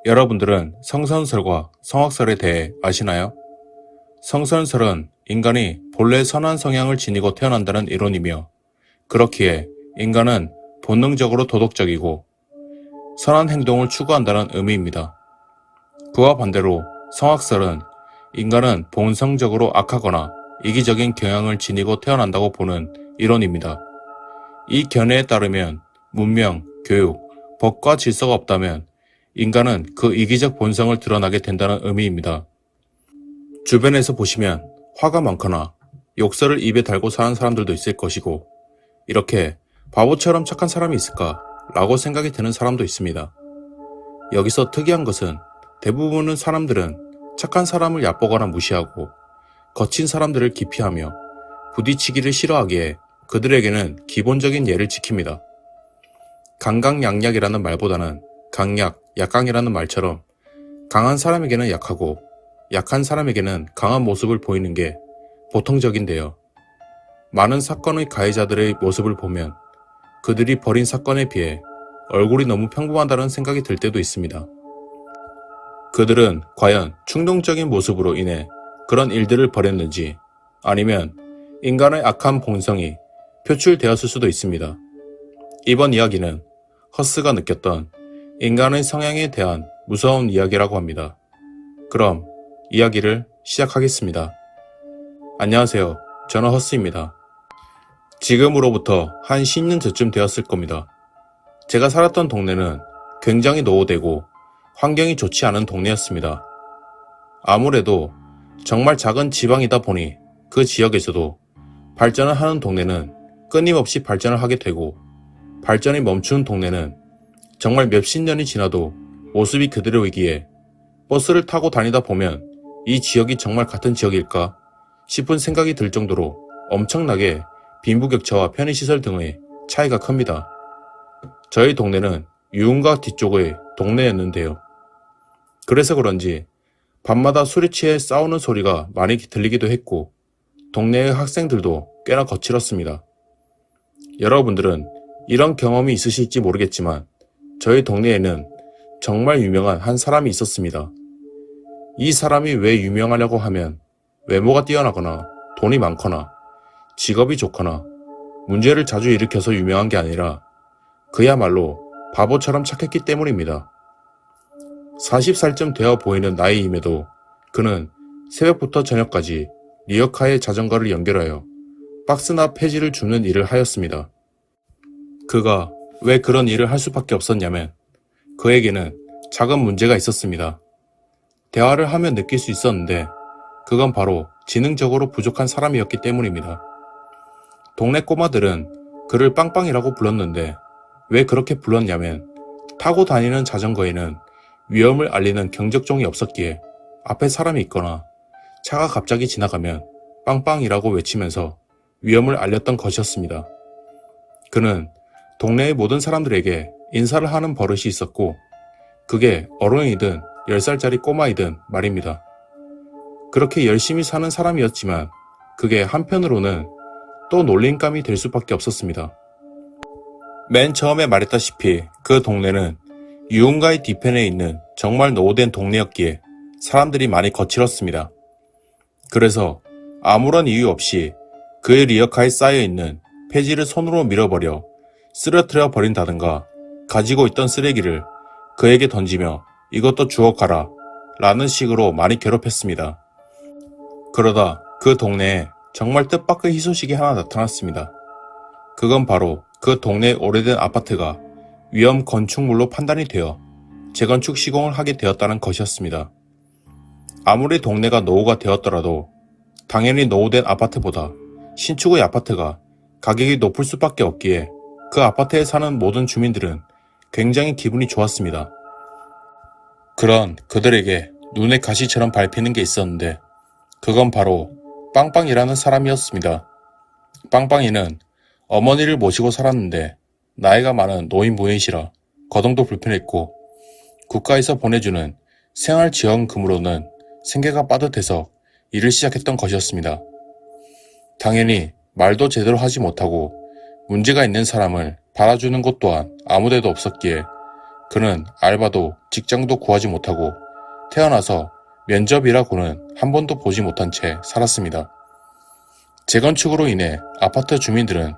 여러분들은 성선설과 성악설에 대해 아시나요? 성선설은 인간이 본래 선한 성향을 지니고 태어난다는 이론이며, 그렇기에 인간은 본능적으로 도덕적이고 선한 행동을 추구한다는 의미입니다. 그와 반대로 성악설은 인간은 본성적으로 악하거나 이기적인 경향을 지니고 태어난다고 보는 이론입니다. 이 견해에 따르면 문명, 교육, 법과 질서가 없다면 인간은 그 이기적 본성을 드러나게 된다는 의미입니다. 주변에서 보시면 화가 많거나 욕설을 입에 달고 사는 사람들도 있을 것이고, 이렇게 바보처럼 착한 사람이 있을까? 라고 생각이 드는 사람도 있습니다. 여기서 특이한 것은 대부분의 사람들은 착한 사람을 얕보거나 무시하고 거친 사람들을 기피하며 부딪히기를 싫어하기에 그들에게는 기본적인 예를 지킵니다. 강강약약이라는 말보다는 강약, 약강이라는 말처럼 강한 사람에게는 약하고 약한 사람에게는 강한 모습을 보이는 게 보통적인데요. 많은 사건의 가해자들의 모습을 보면 그들이 벌인 사건에 비해 얼굴이 너무 평범하다는 생각이 들 때도 있습니다. 그들은 과연 충동적인 모습으로 인해 그런 일들을 벌였는지, 아니면 인간의 악한 본성이 표출되었을 수도 있습니다. 이번 이야기는 허스가 느꼈던 인간의 성향에 대한 무서운 이야기라고 합니다. 그럼 이야기를 시작하겠습니다. 안녕하세요. 저는 허스입니다. 지금으로부터 한 10년 전쯤 되었을 겁니다. 제가 살았던 동네는 굉장히 노후되고 환경이 좋지 않은 동네였습니다. 아무래도 정말 작은 지방이다 보니 그 지역에서도 발전을 하는 동네는 끊임없이 발전을 하게 되고, 발전이 멈춘 동네는 정말 몇십 년이 지나도 모습이 그대로이기에 버스를 타고 다니다 보면 이 지역이 정말 같은 지역일까 싶은 생각이 들 정도로 엄청나게 빈부격차와 편의시설 등의 차이가 큽니다. 저희 동네는 유흥가 뒤쪽의 동네였는데요. 그래서 그런지 밤마다 술에 취해 싸우는 소리가 많이 들리기도 했고, 동네의 학생들도 꽤나 거칠었습니다. 여러분들은 이런 경험이 있으실지 모르겠지만 저희 동네에는 정말 유명한 한 사람이 있었습니다. 이 사람이 왜 유명하냐고 하면 외모가 뛰어나거나 돈이 많거나 직업이 좋거나 문제를 자주 일으켜서 유명한 게 아니라 그야말로 바보처럼 착했기 때문입니다. 40살쯤 되어 보이는 나이임에도 그는 새벽부터 저녁까지 리어카의 자전거를 연결하여 박스나 폐지를 줍는 일을 하였습니다. 그가 왜 그런 일을 할 수밖에 없었냐면 그에게는 작은 문제가 있었습니다. 대화를 하면 느낄 수 있었는데 그건 바로 지능적으로 부족한 사람이었기 때문입니다. 동네 꼬마들은 그를 빵빵이라고 불렀는데 왜 그렇게 불렀냐면 타고 다니는 자전거에는 위험을 알리는 경적종이 없었기에 앞에 사람이 있거나 차가 갑자기 지나가면 빵빵이라고 외치면서 위험을 알렸던 것이었습니다. 그는 동네의 모든 사람들에게 인사를 하는 버릇이 있었고, 그게 어른이든 10살짜리 꼬마이든 말입니다. 그렇게 열심히 사는 사람이었지만 그게 한편으로는 또 놀림감이 될 수밖에 없었습니다. 맨 처음에 말했다시피 그 동네는 유흥가의 뒤편에 있는 정말 노후된 동네였기에 사람들이 많이 거칠었습니다. 그래서 아무런 이유 없이 그의 리어카에 쌓여있는 폐지를 손으로 밀어버려 쓰러뜨려 버린다든가 가지고 있던 쓰레기를 그에게 던지며 이것도 주워가라 라는 식으로 많이 괴롭혔습니다. 그러다 그 동네에 정말 뜻밖의 희소식이 하나 나타났습니다. 그건 바로 그 동네의 오래된 아파트가 위험 건축물로 판단이 되어 재건축 시공을 하게 되었다는 것이었습니다. 아무리 동네가 노후가 되었더라도 당연히 노후된 아파트보다 신축의 아파트가 가격이 높을 수밖에 없기에 그 아파트에 사는 모든 주민들은 굉장히 기분이 좋았습니다. 그런 그들에게 눈에 가시처럼 밟히는 게 있었는데 그건 바로 빵빵이라는 사람이었습니다. 빵빵이는 어머니를 모시고 살았는데 나이가 많은 노인분이시라 거동도 불편했고 국가에서 보내주는 생활지원금으로는 생계가 빠듯해서 일을 시작했던 것이었습니다. 당연히 말도 제대로 하지 못하고 문제가 있는 사람을 받아주는 곳 또한 아무데도 없었기에 그는 알바도 직장도 구하지 못하고 태어나서 면접이라고는 한 번도 보지 못한 채 살았습니다. 재건축으로 인해 아파트 주민들은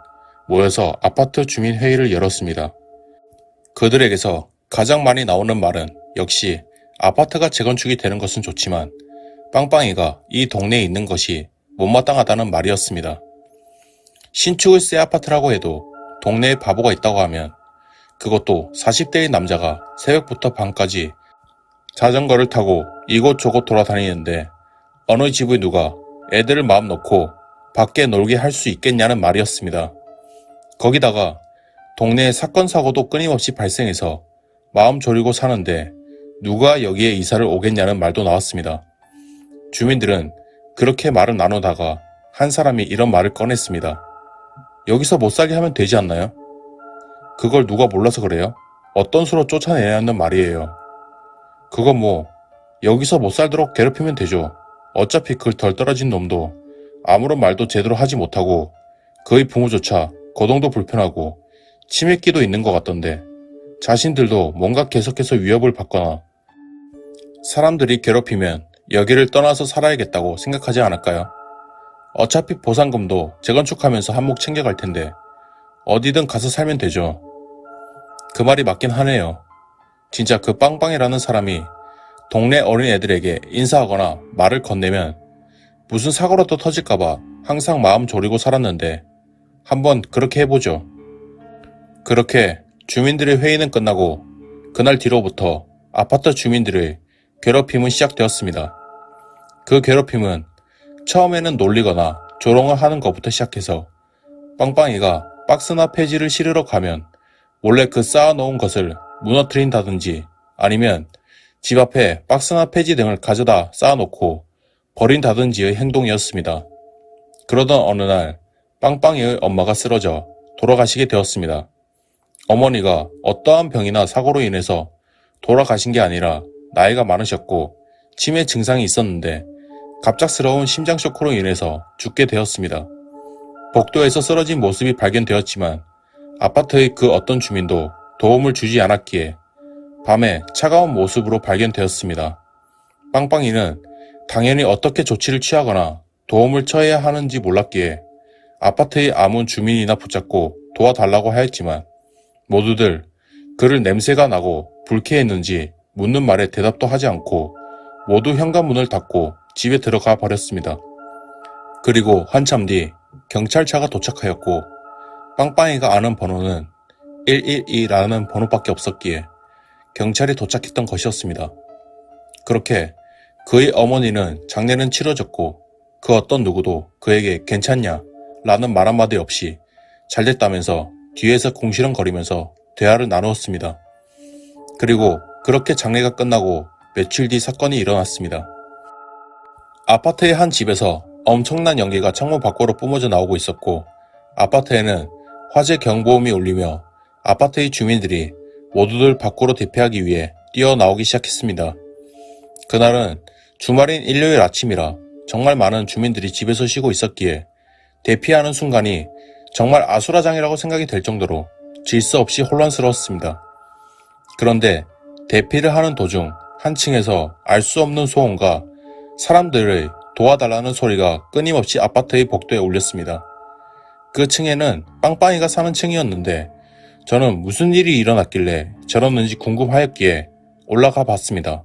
모여서 아파트 주민 회의를 열었습니다. 그들에게서 가장 많이 나오는 말은 역시 아파트가 재건축이 되는 것은 좋지만 빵빵이가 이 동네에 있는 것이 못마땅하다는 말이었습니다. 신축의 새 아파트라고 해도 동네에 바보가 있다고 하면 그것도 40대의 남자가 새벽부터 밤까지 자전거를 타고 이곳저곳 돌아다니는데 어느 집의 누가 애들을 마음 놓고 밖에 놀게 할 수 있겠냐는 말이었습니다. 거기다가 동네에 사건 사고도 끊임없이 발생해서 마음 졸이고 사는데 누가 여기에 이사를 오겠냐는 말도 나왔습니다. 주민들은 그렇게 말을 나누다가 한 사람이 이런 말을 꺼냈습니다. 여기서 못 살게 하면 되지 않나요? 그걸 누가 몰라서 그래요? 어떤 수로 쫓아내야 하는 말이에요. 그거 뭐 여기서 못 살도록 괴롭히면 되죠. 어차피 그 덜 떨어진 놈도 아무런 말도 제대로 하지 못하고 그의 부모조차 거동도 불편하고 치매기도 있는 것 같던데 자신들도 뭔가 계속해서 위협을 받거나 사람들이 괴롭히면 여기를 떠나서 살아야겠다고 생각하지 않을까요? 어차피 보상금도 재건축하면서 한몫 챙겨갈 텐데 어디든 가서 살면 되죠. 그 말이 맞긴 하네요. 진짜 그 빵빵이라는 사람이 동네 어린애들에게 인사하거나 말을 건네면 무슨 사고라도 터질까봐 항상 마음 졸이고 살았는데 한번 그렇게 해보죠. 그렇게 주민들의 회의는 끝나고 그날 뒤로부터 아파트 주민들의 괴롭힘은 시작되었습니다. 그 괴롭힘은 처음에는 놀리거나 조롱을 하는 것부터 시작해서 빵빵이가 박스나 폐지를 실으러 가면 몰래 그 쌓아놓은 것을 무너뜨린다든지 아니면 집 앞에 박스나 폐지 등을 가져다 쌓아놓고 버린다든지의 행동이었습니다. 그러던 어느 날 빵빵이의 엄마가 쓰러져 돌아가시게 되었습니다. 어머니가 어떠한 병이나 사고로 인해서 돌아가신 게 아니라 나이가 많으셨고 치매 증상이 있었는데 갑작스러운 심장 쇼크로 인해서 죽게 되었습니다. 복도에서 쓰러진 모습이 발견되었지만 아파트의 그 어떤 주민도 도움을 주지 않았기에 밤에 차가운 모습으로 발견되었습니다. 빵빵이는 당연히 어떻게 조치를 취하거나 도움을 처해야 하는지 몰랐기에 아파트의 아무 주민이나 붙잡고 도와달라고 하였지만 모두들 그를 냄새가 나고 불쾌했는지 묻는 말에 대답도 하지 않고 모두 현관문을 닫고 집에 들어가 버렸습니다. 그리고 한참 뒤 경찰차가 도착하였고 빵빵이가 아는 번호는 112라는 번호밖에 없었기에 경찰이 도착했던 것이었습니다. 그렇게 그의 어머니는 장례는 치러졌고 그 어떤 누구도 그에게 괜찮냐 라는 말 한마디 없이 잘됐다면서 뒤에서 궁시렁거리면서 대화를 나누었습니다. 그리고 그렇게 장례가 끝나고 며칠 뒤 사건이 일어났습니다. 아파트의 한 집에서 엄청난 연기가 창문 밖으로 뿜어져 나오고 있었고 아파트에는 화재 경보음이 울리며 아파트의 주민들이 모두들 밖으로 대피하기 위해 뛰어나오기 시작했습니다. 그날은 주말인 일요일 아침이라 정말 많은 주민들이 집에서 쉬고 있었기에 대피하는 순간이 정말 아수라장이라고 생각이 될 정도로 질서 없이 혼란스러웠습니다. 그런데 대피를 하는 도중 한 층에서 알 수 없는 소음과 사람들의 도와달라는 소리가 끊임없이 아파트의 복도에 울렸습니다. 그 층에는 빵빵이가 사는 층이었는데 저는 무슨 일이 일어났길래 저러는지 궁금하였기에 올라가 봤습니다.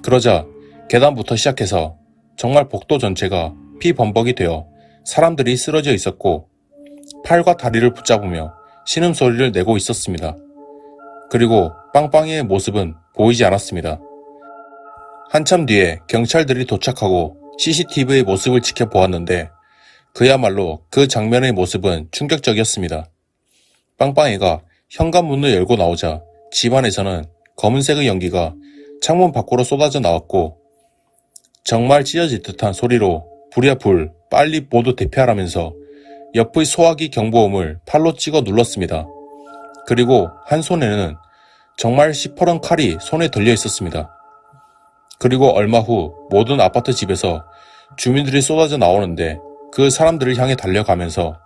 그러자 계단부터 시작해서 정말 복도 전체가 피범벅이 되어 사람들이 쓰러져 있었고 팔과 다리를 붙잡으며 신음소리를 내고 있었습니다. 그리고 빵빵이의 모습은 보이지 않았습니다. 한참 뒤에 경찰들이 도착하고 CCTV의 모습을 지켜보았는데 그야말로 그 장면의 모습은 충격적이었습니다. 빵빵이가 현관문을 열고 나오자 집안에서는 검은색의 연기가 창문 밖으로 쏟아져 나왔고 정말 찢어질 듯한 소리로 불이야 불, 빨리 모두 대피하라면서 옆의 소화기 경보음을 팔로 찍어 눌렀습니다. 그리고 한 손에는 정말 시퍼런 칼이 손에 들려 있었습니다. 그리고 얼마 후 모든 아파트 집에서 주민들이 쏟아져 나오는데 그 사람들을 향해 달려가면서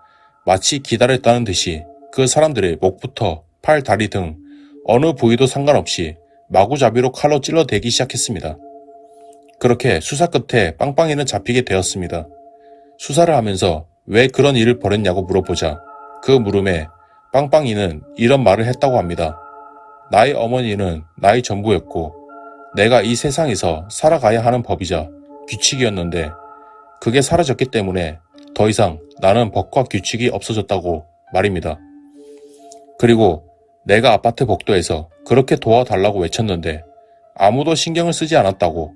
마치 기다렸다는 듯이 그 사람들의 목부터 팔, 다리 등 어느 부위도 상관없이 마구잡이로 칼로 찔러대기 시작했습니다. 그렇게 수사 끝에 빵빵이는 잡히게 되었습니다. 수사를 하면서 왜 그런 일을 벌였냐고 물어보자 그 물음에 빵빵이는 이런 말을 했다고 합니다. 나의 어머니는 나의 전부였고 내가 이 세상에서 살아가야 하는 법이자 규칙이었는데 그게 사라졌기 때문에 더 이상 나는 법과 규칙이 없어졌다고 말입니다. 그리고 내가 아파트 복도에서 그렇게 도와달라고 외쳤는데 아무도 신경을 쓰지 않았다고,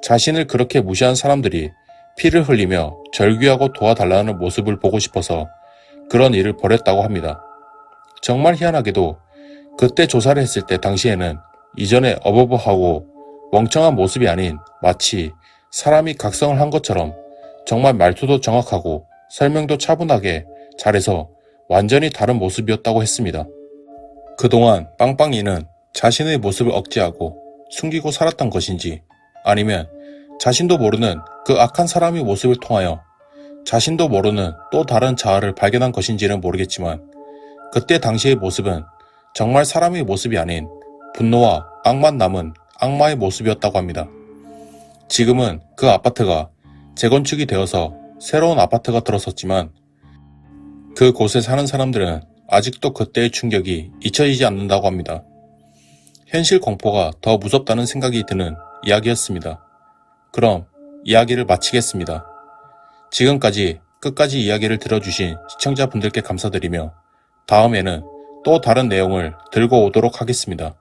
자신을 그렇게 무시한 사람들이 피를 흘리며 절규하고 도와달라는 모습을 보고 싶어서 그런 일을 벌였다고 합니다. 정말 희한하게도 그때 조사를 했을 때 당시에는 이전에 어버버하고 멍청한 모습이 아닌 마치 사람이 각성을 한 것처럼 정말 말투도 정확하고 설명도 차분하게 잘해서 완전히 다른 모습이었다고 했습니다. 그동안 빵빵이는 자신의 모습을 억제하고 숨기고 살았던 것인지 아니면 자신도 모르는 그 악한 사람의 모습을 통하여 자신도 모르는 또 다른 자아를 발견한 것인지는 모르겠지만 그때 당시의 모습은 정말 사람의 모습이 아닌 분노와 악만 남은 악마의 모습이었다고 합니다. 지금은 그 아파트가 재건축이 되어서 새로운 아파트가 들어섰지만 그곳에 사는 사람들은 아직도 그때의 충격이 잊혀지지 않는다고 합니다. 현실 공포가 더 무섭다는 생각이 드는 이야기였습니다. 그럼 이야기를 마치겠습니다. 지금까지 끝까지 이야기를 들어주신 시청자분들께 감사드리며 다음에는 또 다른 내용을 들고 오도록 하겠습니다.